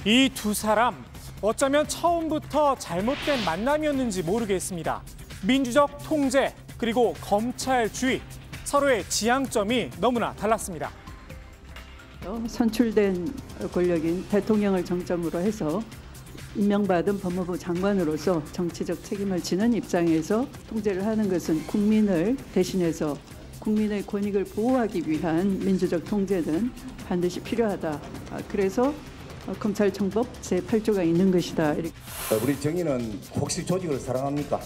이 두 사람 어쩌면 처음부터 잘못된 만남이었는지 모르겠습니다. 민주적 통제 그리고 검찰주의 서로의 지향점이 너무나 달랐습니다. 선출된 권력인 대통령을 정점으로 해서 임명받은 법무부 장관으로서 정치적 책임을 지는 입장에서 통제를 하는 것은 국민을 대신해서 국민의 권익을 보호하기 위한 민주적 통제는 반드시 필요하다. 그래서 검찰청법 제8조가 있는 것이다. 우리 정의는 혹시 조직을 사랑합니까?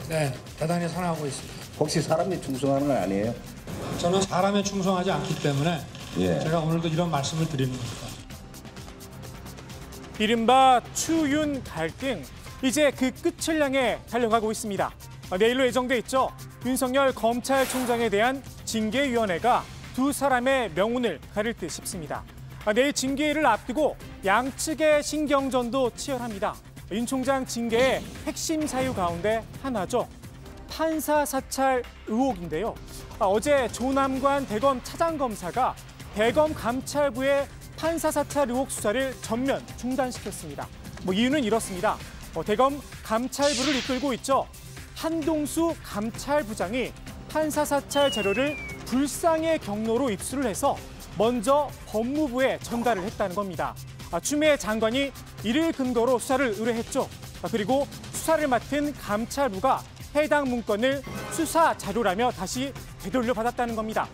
네, 대단히 사랑하고 있습니다. 혹시 사람에 충성하는 건 아니에요? 저는 사람에 충성하지 않기 때문에 제가 오늘도 이런 말씀을 드리는 겁니다. 이른바 추윤 갈등, 이제 그 끝을 향해 달려가고 있습니다. 내일로 예정돼 있죠. 윤석열 검찰총장에 대한 징계위원회가 두 사람의 명운을 가릴 듯 싶습니다. 내일 징계를 앞두고 양측의 신경전도 치열합니다. 윤 총장 징계의 핵심 사유 가운데 하나죠. 판사 사찰 의혹인데요. 어제 조남관 대검 차장검사가 대검 감찰부의 판사 사찰 의혹 수사를 전면 중단시켰습니다. 이유는 이렇습니다. 대검 감찰부를 이끌고 있죠. 한동수 감찰부장이 판사 사찰 자료를 불상의 경로로 입수를 해서 먼저 법무부에 전달을 했다는 겁니다. 추미애 장관이 이를 근거로 수사를 의뢰했죠. 그리고 수사를 맡은 감찰부가 해당 문건을 수사 자료라며 다시 되돌려 받았다는 겁니다.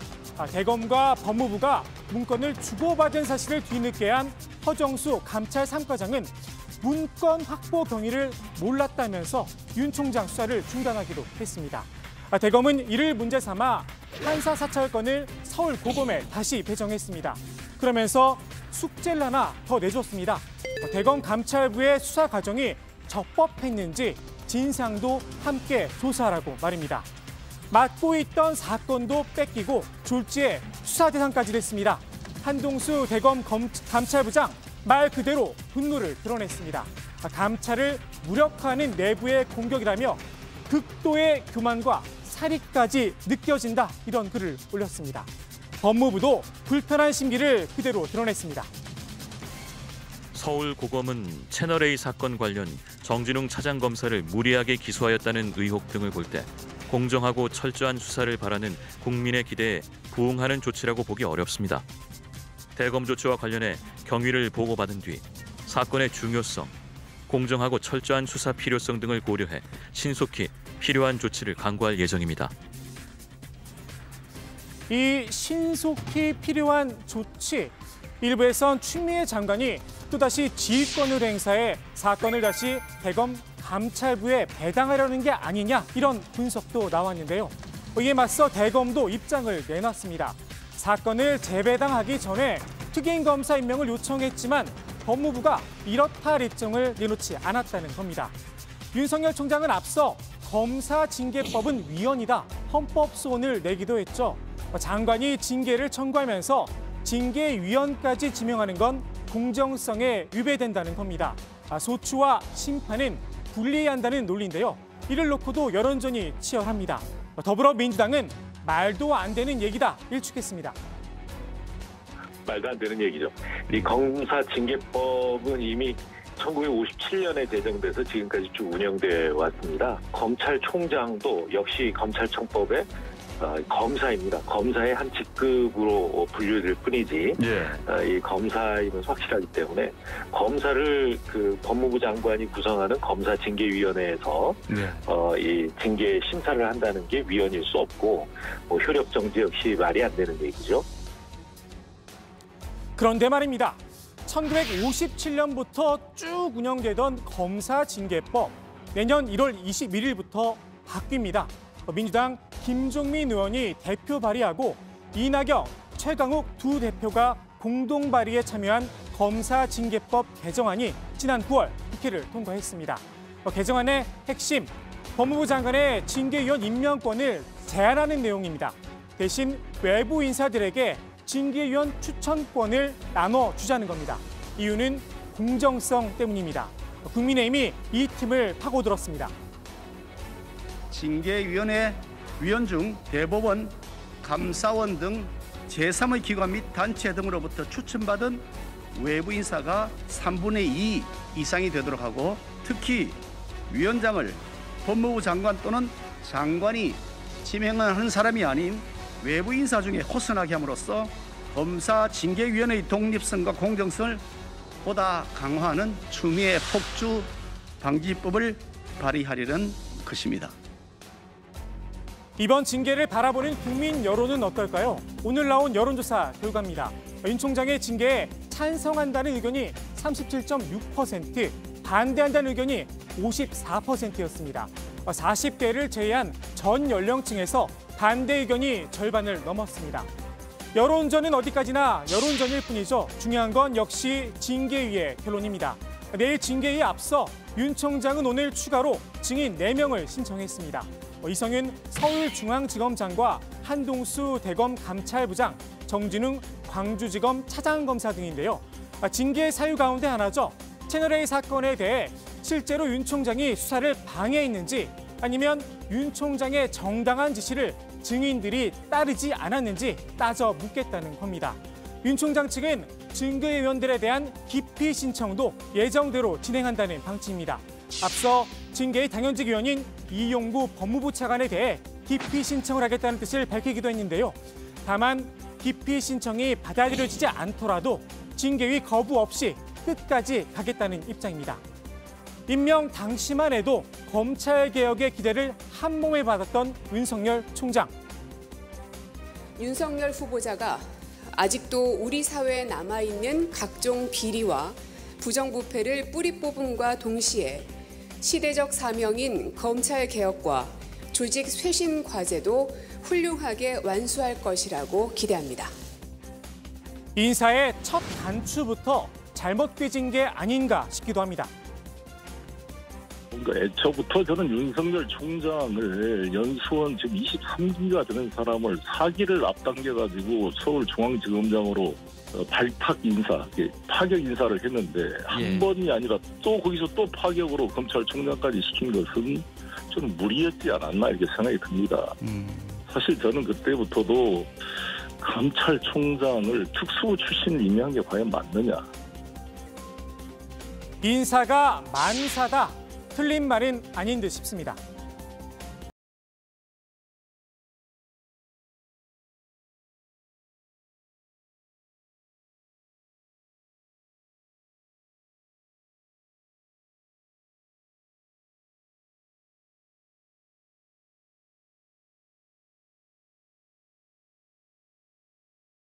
대검과 법무부가 문건을 주고받은 사실을 뒤늦게 한 허정수 감찰 3과장은 문건 확보 경위를 몰랐다면서 윤 총장 수사를 중단하기로 했습니다. 대검은 이를 문제 삼아 판사 사찰권을 서울 고검에 다시 배정했습니다. 그러면서 숙제를 하나 더 내줬습니다. 대검 감찰부의 수사 과정이 적법했는지 진상도 함께 조사하라고 말입니다. 맡고 있던 사건도 뺏기고 졸지에 수사 대상까지 됐습니다. 한동수 대검 감찰부장 말 그대로 분노를 드러냈습니다. 감찰을 무력화하는 내부의 공격이라며 극도의 교만과 사리까지 느껴진다, 이런 글을 올렸습니다. 법무부도 불편한 심기를 그대로 드러냈습니다. 서울 고검은 채널A 사건 관련 정진웅 차장검사를 무리하게 기소하였다는 의혹 등을 볼 때 공정하고 철저한 수사를 바라는 국민의 기대에 부응하는 조치라고 보기 어렵습니다. 대검 조치와 관련해 경위를 보고받은 뒤 사건의 중요성, 공정하고 철저한 수사 필요성 등을 고려해 신속히 필요한 조치를 강구할 예정입니다. 이 신속히 필요한 조치, 일부에선 추미애 장관이 또다시 지휘권을 행사해 사건을 다시 대검 감찰부에 배당하려는 게 아니냐, 이런 분석도 나왔는데요. 이에 맞서 대검도 입장을 내놨습니다. 사건을 재배당하기 전에 특임검사 임명을 요청했지만 법무부가 이렇다 할 입장을 내놓지 않았다는 겁니다. 윤석열 총장은 앞서 검사징계법은 위헌이다, 헌법소원을 내기도 했죠. 장관이 징계를 청구하면서 징계위원까지 지명하는 건 공정성에 위배된다는 겁니다. 소추와 심판은 분리한다는 논리인데요. 이를 놓고도 여론전이 치열합니다. 더불어민주당은 말도 안 되는 얘기다 일축했습니다. 말도 안 되는 얘기죠. 이 검사징계법은 이미 1957년에 제정돼서 지금까지 쭉 운영되어 왔습니다. 검찰총장도 역시 검찰청법에 검사입니다. 검사의 한 직급으로 분류될 뿐이지 이 검사임은 확실하기 때문에 검사를 그 법무부 장관이 구성하는 검사징계위원회에서 이 징계 심사를 한다는 게 위헌일 수 없고 효력 정지 역시 말이 안 되는 얘기죠. 그런데 말입니다. 1957년부터 쭉 운영되던 검사징계법, 내년 1월 21일부터 바뀝니다. 민주당 김종민 의원이 대표 발의하고 이낙연, 최강욱 두 대표가 공동 발의에 참여한 검사징계법 개정안이 지난 9월 국회를 통과했습니다. 개정안의 핵심, 법무부 장관의 징계위원 임명권을 제한하는 내용입니다. 대신 외부 인사들에게 징계위원 추천권을 나눠주자는 겁니다. 이유는 공정성 때문입니다. 국민의힘이 이 틈을 파고들었습니다. 징계위원회 위원 중 대법원, 감사원 등 제3의 기관 및 단체 등으로부터 추천받은 외부 인사가 3분의 2 이상이 되도록 하고 특히 위원장을 법무부 장관 또는 장관이 지명하는 사람이 아닌 외부 인사 중에 호선하게 함으로써 검사 징계위원회의 독립성과 공정성을 보다 강화하는 추미애 폭주 방지법을 발의하려는 것입니다. 이번 징계를 바라보는 국민 여론은 어떨까요? 오늘 나온 여론조사 결과입니다. 윤 총장의 징계에 찬성한다는 의견이 37.6%, 반대한다는 의견이 54%였습니다. 40대를 제외한 전 연령층에서 반대 의견이 절반을 넘었습니다. 여론전은 어디까지나 여론전일 뿐이죠. 중요한 건 역시 징계위의 결론입니다. 내일 징계위에 앞서 윤 총장은 오늘 추가로 증인 4명을 신청했습니다. 이성윤 서울중앙지검장과 한동수 대검 감찰부장, 정진웅 광주지검 차장검사 등인데요. 징계 사유 가운데 하나죠. 채널A 사건에 대해 실제로 윤 총장이 수사를 방해했는지 아니면 윤 총장의 정당한 지시를 증인들이 따르지 않았는지 따져 묻겠다는 겁니다. 윤 총장 측은 증거위원들에 대한 기피 신청도 예정대로 진행한다는 방침입니다. 앞서 징계의 당연직 위원인 이용구 법무부 차관에 대해 기피 신청을 하겠다는 뜻을 밝히기도 했는데요. 다만 기피 신청이 받아들여지지 않더라도 징계위 거부 없이 끝까지 가겠다는 입장입니다. 임명 당시만 해도 검찰개혁의 기대를 한몸에 받았던 윤석열 총장. 윤석열 후보자가 아직도 우리 사회에 남아있는 각종 비리와 부정부패를 뿌리 뽑음과 동시에 시대적 사명인 검찰개혁과 조직 쇄신 과제도 훌륭하게 완수할 것이라고 기대합니다. 인사의 첫 단추부터 잘못 꿰진 게 아닌가 싶기도 합니다. 그러니까 애초부터 저는 윤석열 총장을 연수원 지금 23기가 되는 사람을 4기를 앞당겨가지고 서울중앙지검장으로 발탁 인사, 파격 인사를 했는데 한 번이 아니라 또 거기서 또 파격으로 검찰총장까지 시킨 것은 좀 무리였지 않았나 이렇게 생각이 듭니다. 사실 저는 그때부터도 검찰총장을 특수부 출신을 임명한 게 과연 맞느냐. 인사가 만사다. 틀린 말은 아닌 듯 싶습니다.